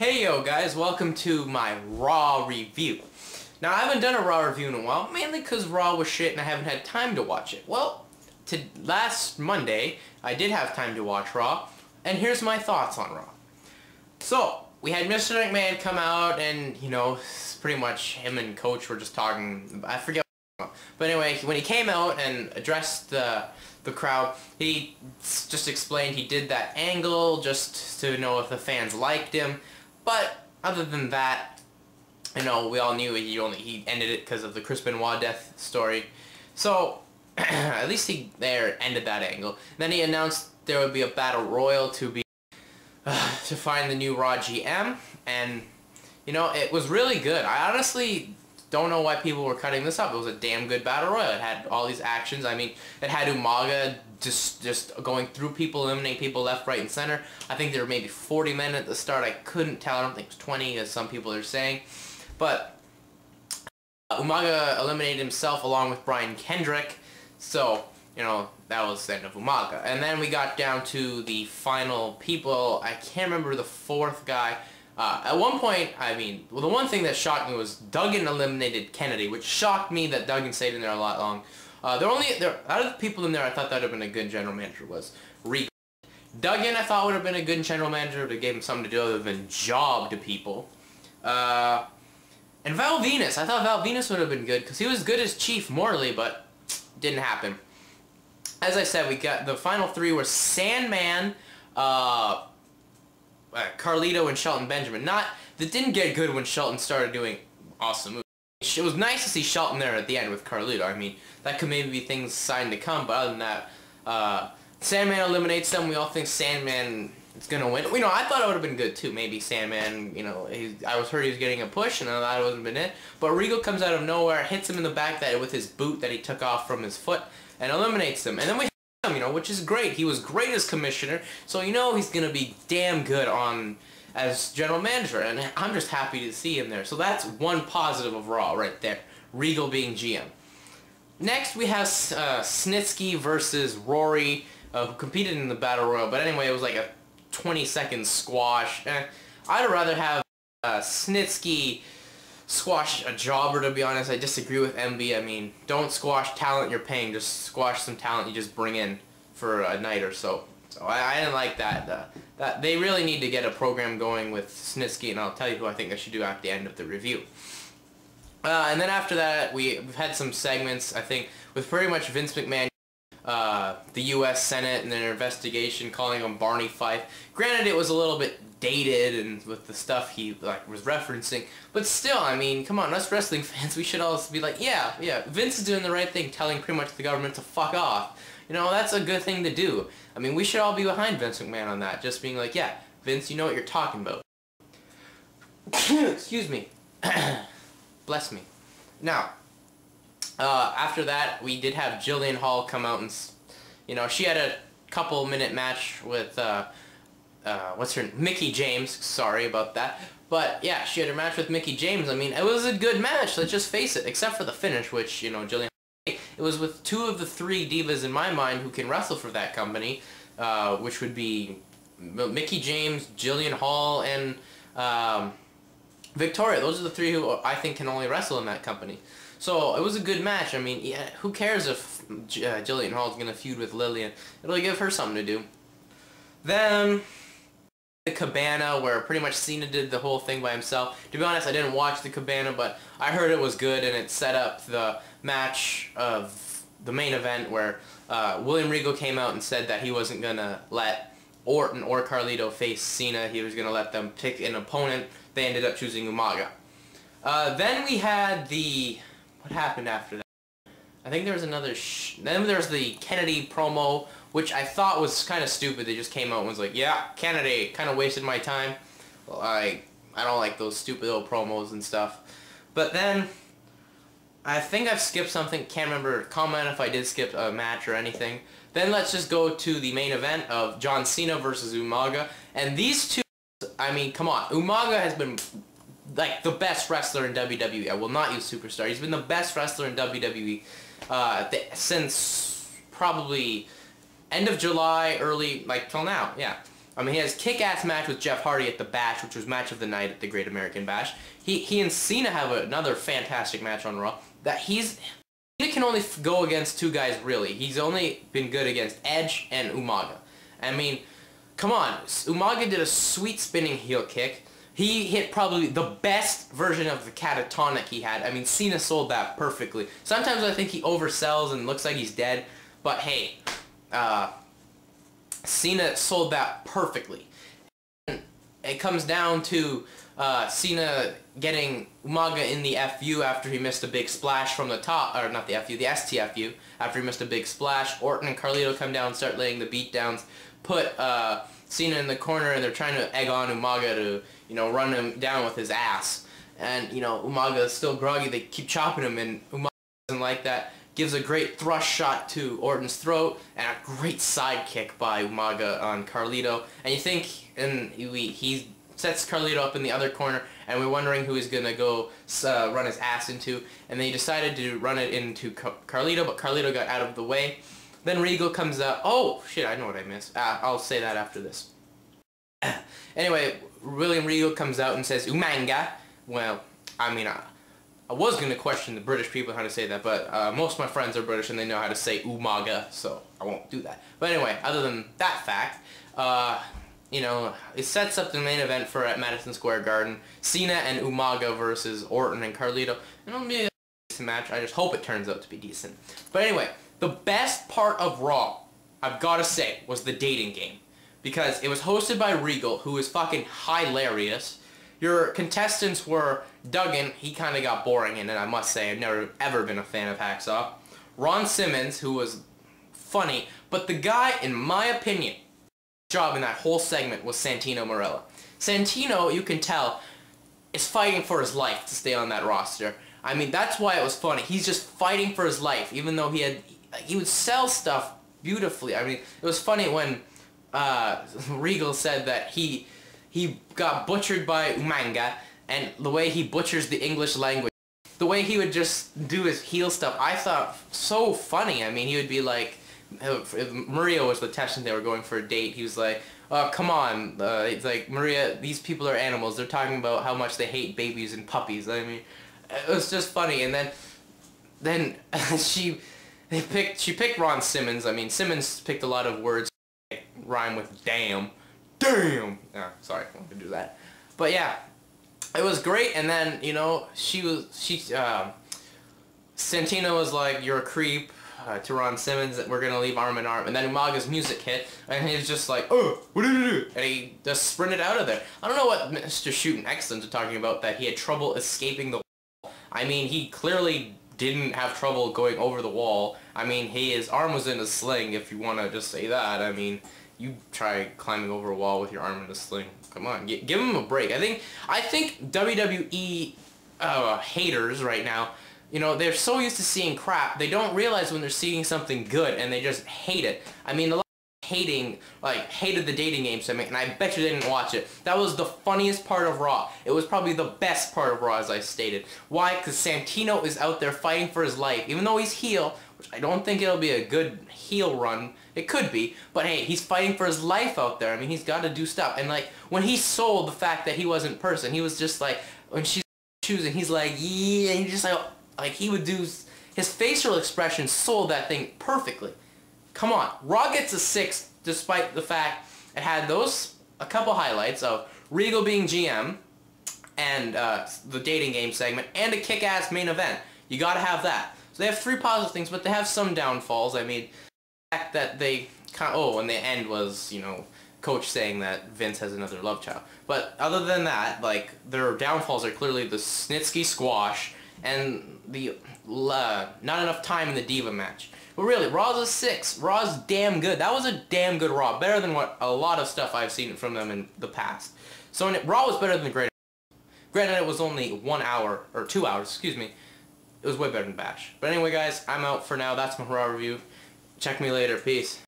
Hey yo guys, welcome to my Raw review. Now I haven't done a Raw review in a while, mainly because Raw was shit and I haven't had time to watch it. Well, last Monday, I did have time to watch Raw, and here's my thoughts on Raw. So, we had Mr. McMahon come out and, you know, pretty much him and Coach were just talking, I forget what he was talking about. But anyway, when he came out and addressed the crowd, he just explained he did that angle just to know if the fans liked him. But other than that, you know, we all knew he ended it because of the Chris Benoit death story. So at least he ended that angle. Then he announced there would be a battle royal to find the new Raw GM, and you know, it was really good. I honestly don't know why people were cutting this up. It was a damn good battle royal. It had all these actions. I mean, it had Umaga just going through people, eliminating people left, right, and center. I think there were maybe 40 men at the start. I couldn't tell. I don't think it was 20, as some people are saying. But Umaga eliminated himself along with Brian Kendrick. So, you know, that was the end of Umaga. And then we got down to the final people. I can't remember the fourth guy. At one point, I mean, well, the one thing that shocked me was Duggan eliminated Kennedy, which shocked me that Duggan stayed in there a lot long. Out of the people in there, I thought that would have been a good general manager was Regal. Duggan, I thought would have been a good general manager to give him something to do other than job to people. And Val Venus, I thought Val Venus would have been good because he was good as Chief morally, but didn't happen. As I said, we got the final three were Sandman, Carlito, and Shelton Benjamin. That didn't get good when Shelton started doing awesome moves. It was nice to see Shelton there at the end with Carlito. I mean, that could maybe be things signed to come, but other than that, Sandman eliminates them. We all think Sandman is going to win. You know, I thought it would have been good too. Maybe Sandman, you know, I heard he was getting a push, and I thought it would have been it. But Regal comes out of nowhere, hits him in the back with his boot that he took off from his foot, and eliminates him. And then we have him, you know, which is great. He was great as commissioner, so you know he's going to be damn good as general manager, and I'm just happy to see him there. So that's one positive of Raw right there. Regal being GM. Next we have Snitsky versus Rory, who competed in the Battle Royal, but anyway, it was like a 20-second squash. I'd rather have Snitsky squash a jobber, to be honest. I disagree with MB. I mean, don't squash talent you're paying, just squash some talent you just bring in for a night or so. So I didn't like that. That they really need to get a program going with Snitsky, and I'll tell you who I think I should do at the end of the review. And then after that, we've had some segments, I think, with pretty much Vince McMahon, the U.S. Senate, and their investigation, calling him Barney Fife. Granted, it was a little bit dated and with the stuff he was referencing, but still, I mean, come on, us wrestling fans, we should all be like, yeah, Vince is doing the right thing, telling pretty much the government to fuck off. You know, that's a good thing to do. I mean, we should all be behind Vince McMahon on that, just being like, yeah, Vince, you know what you're talking about. Excuse me. Bless me. Now, after that, we did have Jillian Hall come out and, you know, she had a couple-minute match with, what's her name? Mickie James. Sorry about that. But, yeah, she had her match with Mickie James. I mean, it was a good match, let's just face it, except for the finish, which, you know, Jillian Hall, it was with two of the three divas in my mind who can wrestle for that company, which would be Mickie James, Jillian Hall, and Victoria. Those are the three who I think can only wrestle in that company. So it was a good match. I mean, yeah, who cares if Jillian Hall is going to feud with Lillian? It'll give her something to do. Then the Cabana, where pretty much Cena did the whole thing by himself. To be honest, I didn't watch the Cabana, but I heard it was good, and it set up the match of the main event where William Regal came out and said that he wasn't going to let Orton or Carlito face Cena. He was going to let them pick an opponent. They ended up choosing Umaga. Then we had what happened after that? I think there was another then there's the Kennedy promo, which I thought was kind of stupid. They just came out and was like, yeah, Kennedy, kind of wasted my time. Well, I don't like those stupid little promos and stuff. But then, I think I've skipped something. Can't remember. Comment if I did skip a match or anything. Then let's just go to the main event of John Cena versus Umaga. And these two, I mean, come on. Umaga has been like the best wrestler in WWE. I will not use superstar. He's been the best wrestler in WWE since probably end of July, early, like till now. Yeah. I mean, he has kick-ass match with Jeff Hardy at the Bash, which was match of the night at the Great American Bash. He and Cena have another fantastic match on Raw. Cena can only go against two guys, really. He's only been good against Edge and Umaga. I mean, come on. Umaga did a sweet spinning heel kick. He hit probably the best version of the catatonic he had. I mean, Cena sold that perfectly. Sometimes I think he oversells and looks like he's dead. But hey, Cena sold that perfectly. And it comes down to Cena getting Umaga in the FU after he missed a big splash from the top, or not the FU, the STFU, after he missed a big splash. Orton and Carlito come down, start laying the beatdowns, put Cena in the corner, and they're trying to egg on Umaga to, you know, run him down with his ass. And, you know, Umaga is still groggy, they keep chopping him, and Umaga doesn't like that. Gives a great thrust shot to Orton's throat, and a great side kick by Umaga on Carlito. And you think, and he sets Carlito up in the other corner, and we're wondering who he's going to go run his ass into. And they decided to run it into Carlito, but Carlito got out of the way. Then Regal comes out. Oh, shit, I know what I missed. I'll say that after this. Anyway, William Regal comes out and says, Umaga. Well, I mean, I was going to question the British people how to say that, but most of my friends are British and they know how to say Umaga, so I won't do that. But anyway, other than that fact, you know, it sets up the main event for at Madison Square Garden. Cena and Umaga versus Orton and Carlito. And it'll be a decent match. I just hope it turns out to be decent. But anyway, the best part of Raw, I've got to say, was the dating game. Because it was hosted by Regal, who is fucking hilarious. Your contestants were Duggan, he kind of got boring in it, I must say. I've never ever been a fan of Hacksaw. Ron Simmons, who was funny, but the guy, in my opinion, job in that whole segment was Santino Marella. Santino, you can tell, is fighting for his life to stay on that roster. I mean, that's why it was funny. He's just fighting for his life, even though he would sell stuff beautifully. I mean, it was funny when Regal said that he got butchered by Umaga, and the way he butchers the English language, the way he would just do his heel stuff, I thought so funny. I mean, he would be like, if Maria was the contestant, they were going for a date, he was like, oh, come on, it's like, Maria, these people are animals, they're talking about how much they hate babies and puppies. I mean, it was just funny. And then she picked Ron Simmons. I mean, Simmons picked a lot of words that rhyme with damn. Damn! Oh, sorry, I wanted to do that. But yeah, it was great. And then, you know, Santino was like, you're a creep, to Ron Simmons, that we're gonna leave arm in arm. And then Umaga's music hit, and he was just like, oh, what did you do? And he just sprinted out of there. I don't know what Mr. Shootin' Excellence are talking about, that he had trouble escaping the wall. I mean, he clearly didn't have trouble going over the wall. I mean, his arm was in a sling, if you want to just say that. I mean, you try climbing over a wall with your arm in a sling. Come on, give him a break. I think WWE haters right now, you know, they're so used to seeing crap, they don't realize when they're seeing something good, and they just hate it. I mean, a lot of hated the dating game segment, and I bet you they didn't watch it. That was the funniest part of Raw. It was probably the best part of Raw, as I stated. Why? Because Santino is out there fighting for his life, even though he's heel, which I don't think it'll be a good heel run. It could be, but hey, he's fighting for his life out there. I mean, he's got to do stuff. And like, when he sold the fact that he wasn't person, he was just like, when she's choosing, he's like, yeah, and he just like he would do, his facial expression sold that thing perfectly. Come on, Raw gets a 6, despite the fact it had a couple highlights of Regal being GM, and the dating game segment, and a kick-ass main event. You gotta have that. So they have 3 positive things, but they have some downfalls. I mean, the fact that they and the end was, you know, Coach saying that Vince has another love child. But other than that, like, their downfalls are clearly the Snitsky squash and the not enough time in the Diva match. But really, Raw's a 6. Raw's damn good. That was a damn good Raw. Better than what a lot of stuff I've seen from them in the past. So Raw was better than Great. Granted, it was only 1 hour, or 2 hours, excuse me. It was way better than Bash. But anyway, guys, I'm out for now. That's my Raw review. Check me later. Peace.